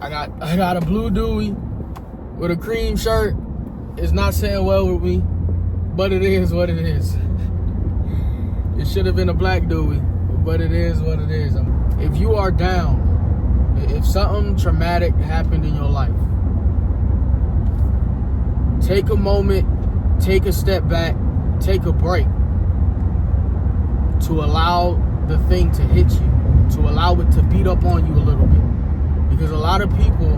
I got a blue Dewey with a cream shirt. It's not saying well with me, but it is what it is. It should have been a black Dewey, but it is what it is. If you are down, if something traumatic happened in your life, take a moment, take a step back, take a break to allow the thing to hit you, to allow it to beat up on you a little bit. Because a lot of people,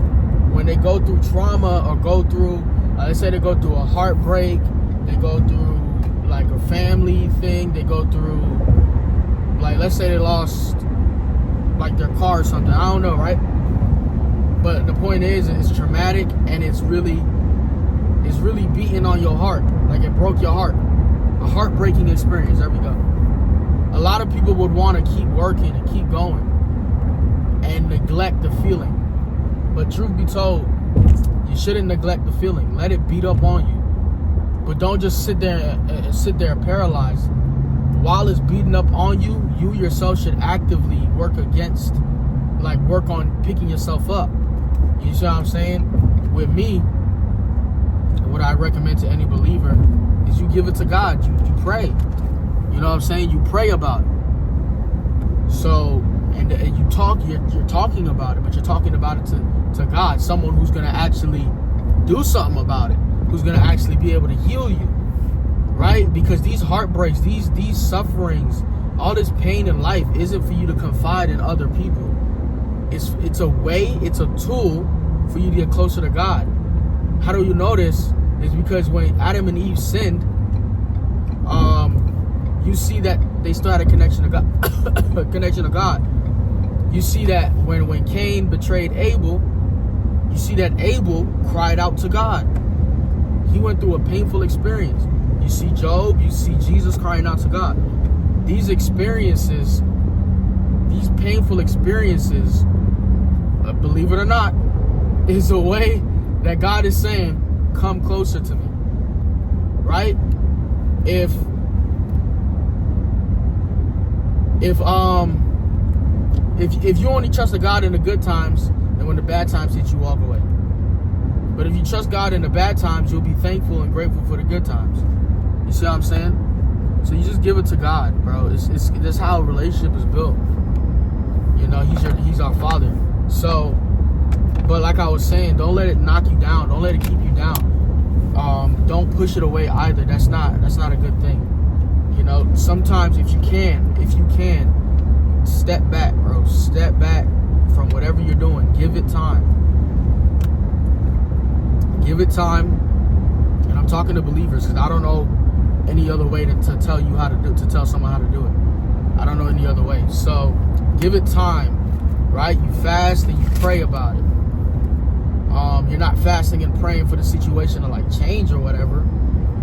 when they go through trauma or go through, let's say they go through a heartbreak, they go through like a family thing, they go through, like, let's say they lost like their car or something, I don't know, right? But the point is, it's traumatic and it's really beating on your heart, like it broke your heart. A heartbreaking experience. There we go. A lot of people would want to keep working and keep going and neglect the feeling. But truth be told, you shouldn't neglect the feeling. Let it beat up on you. But don't just sit there paralyzed. While it's beating up on you, you yourself should actively work on picking yourself up. You see what I'm saying? With me, what I recommend to any believer is you give it to God. You pray. You know what I'm saying? You pray about it. So, and you talk, you're talking about it, but you're talking about it to God, someone who's going to actually do something about it, who's going to actually be able to heal you, right? Because these heartbreaks, these sufferings, all this pain in life isn't for you to confide in other people. It's a way, it's a tool for you to get closer to God. How do you know this? Is because when Adam and Eve sinned, you see that they still had a connection to God. A connection to God. You see that when Cain betrayed Abel, you see that Abel cried out to God. He went through a painful experience. You see Job, you see Jesus crying out to God. These experiences, these painful experiences, believe it or not, is a way that God is saying, come closer to me, right? If you only trust the God in the good times, then when the bad times hit, you walk away. But if you trust God in the bad times, you'll be thankful and grateful for the good times. You see what I'm saying? So you just give it to God, bro. That's how a relationship is built. You know, He's our Father. So, but like I was saying, don't let it knock you down. Don't let it keep you down. Don't push it away either. That's not a good thing. You know, sometimes if you can, step back, bro. Step back from whatever you're doing. Give it time. Give it time. And I'm talking to believers because I don't know any other way to tell you how to tell someone how to do it. I don't know any other way. So give it time, right? You fast and you pray about it. You're not fasting and praying for the situation to like change or whatever.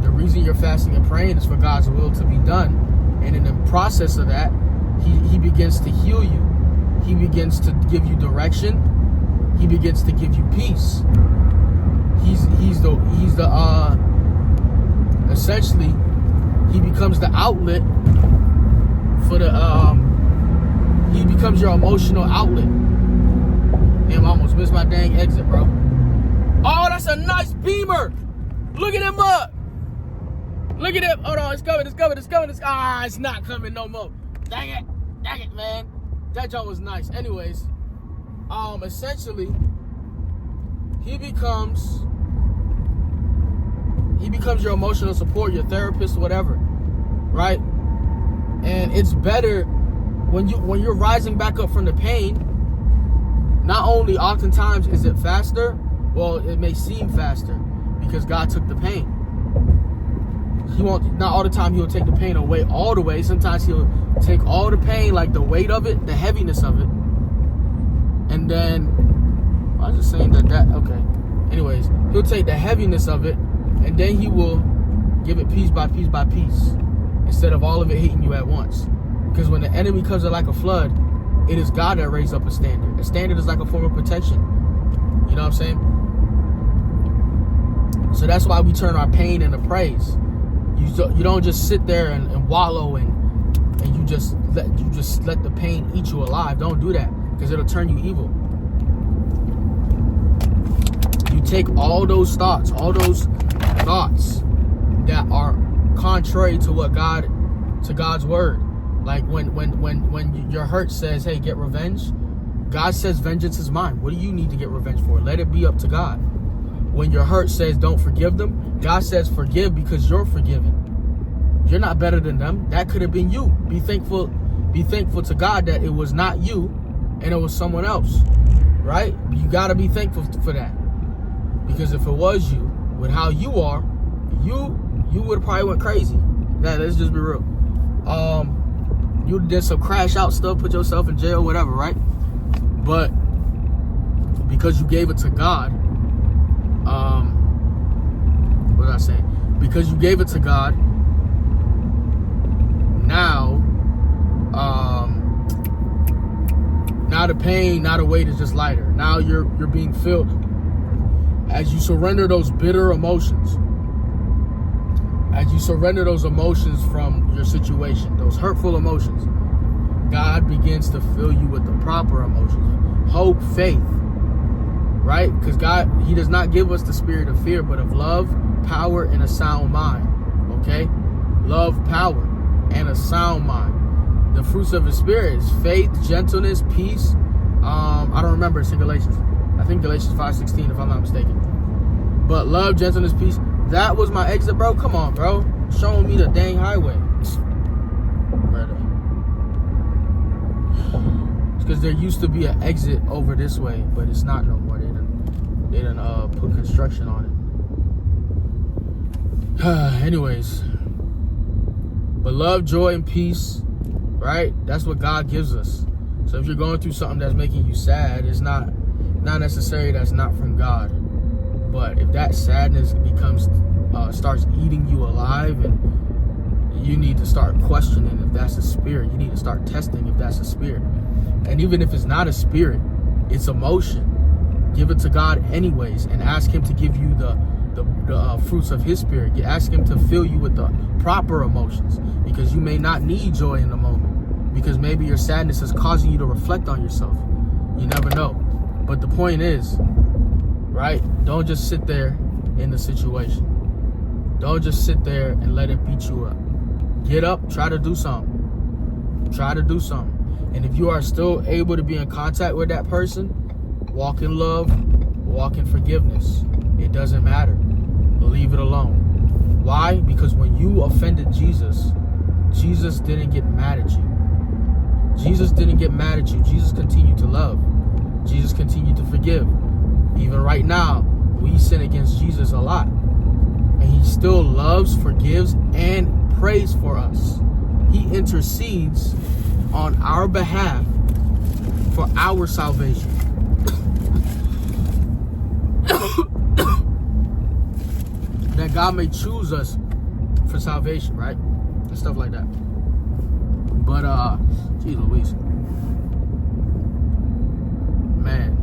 The reason you're fasting and praying is for God's will to be done. And in the process of that, He begins to heal you. He begins to give you direction. He begins to give you peace. He's the essentially, He becomes the outlet for He becomes your emotional outlet. Damn, I almost missed my dang exit, bro. Oh, that's a nice Beamer. Look at him up. Look at him. Hold on, it's coming. It's not coming no more. Dang it, man. That joke was nice. Anyways, essentially, he becomes your emotional support, your therapist, whatever, right? And it's better when you're rising back up from the pain. Not only oftentimes is it faster, well, it may seem faster because God took the pain. Not all the time he'll take the pain away all the way. Sometimes he'll take all the pain, like the weight of it, the heaviness of it. And then, I was just saying that, okay. Anyways, he'll take the heaviness of it, and then he will give it piece by piece by piece, instead of all of it hitting you at once. Because when the enemy comes in like a flood, it is God that raised up a standard. A standard is like a form of protection. You know what I'm saying? So that's why we turn our pain into praise. You don't just sit there and wallow and you just let the pain eat you alive. Don't do that, because it'll turn you evil. take all those thoughts that are contrary to God's word. Like when your hurt says, hey, get revenge, God says vengeance is mine. What do you need to get revenge for? Let it be up to God. When your hurt says don't forgive them, God says forgive because you're forgiven. You're not better than them. That could have been you. Be thankful to God that it was not you and it was someone else. Right? You got to be thankful for that. Because if it was you, with how you are, you would have probably went crazy. Let's just be real. You did some crash out stuff, put yourself in jail, whatever, right? But because you gave it to God, what was I saying? Because you gave it to God, now the pain, now the weight is just lighter. Now you're being filled. As you surrender those bitter emotions, as you surrender those emotions from your situation, those hurtful emotions, God begins to fill you with the proper emotions. Hope, faith, right? Because God, He does not give us the spirit of fear, but of love, power, and a sound mind, okay? Love, power, and a sound mind. The fruits of the Spirit is faith, gentleness, peace. I don't remember, it's in Galatians. I think Galatians 5:16, if I'm not mistaken. But love, gentleness, peace. That was my exit, bro. Come on, bro. Showing me the dang highway. Brother. It's because there used to be an exit over this way, but it's not no more. They done put construction on it. Anyways. But love, joy, and peace, right? That's what God gives us. So if you're going through something that's making you sad, it's not necessarily that's not from God. But if that sadness starts eating you alive, and you need to start questioning if that's a spirit. You need to start testing if that's a spirit. And even if it's not a spirit, it's emotion. Give it to God anyways, and ask Him to give you the fruits of His Spirit. Ask Him to fill you with the proper emotions, because you may not need joy in the moment, because maybe your sadness is causing you to reflect on yourself. You never know. But the point is, right? Don't just sit there in the situation. Don't just sit there and let it beat you up. Get up, try to do something. Try to do something. And if you are still able to be in contact with that person, walk in love, walk in forgiveness. It doesn't matter. Leave it alone. Why? Because when you offended Jesus, Jesus didn't get mad at you. Jesus didn't get mad at you. Jesus continued to love. Jesus continued to forgive. Even right now, we sin against Jesus a lot. And He still loves, forgives, and prays for us. He intercedes on our behalf for our salvation. That God may choose us for salvation, right? And stuff like that. But, geez Louise. Man.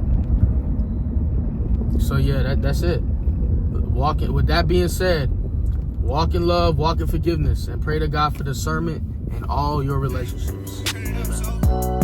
So, yeah, that's it. With that being said, walk in love, walk in forgiveness, and pray to God for discernment in all your relationships. Amen.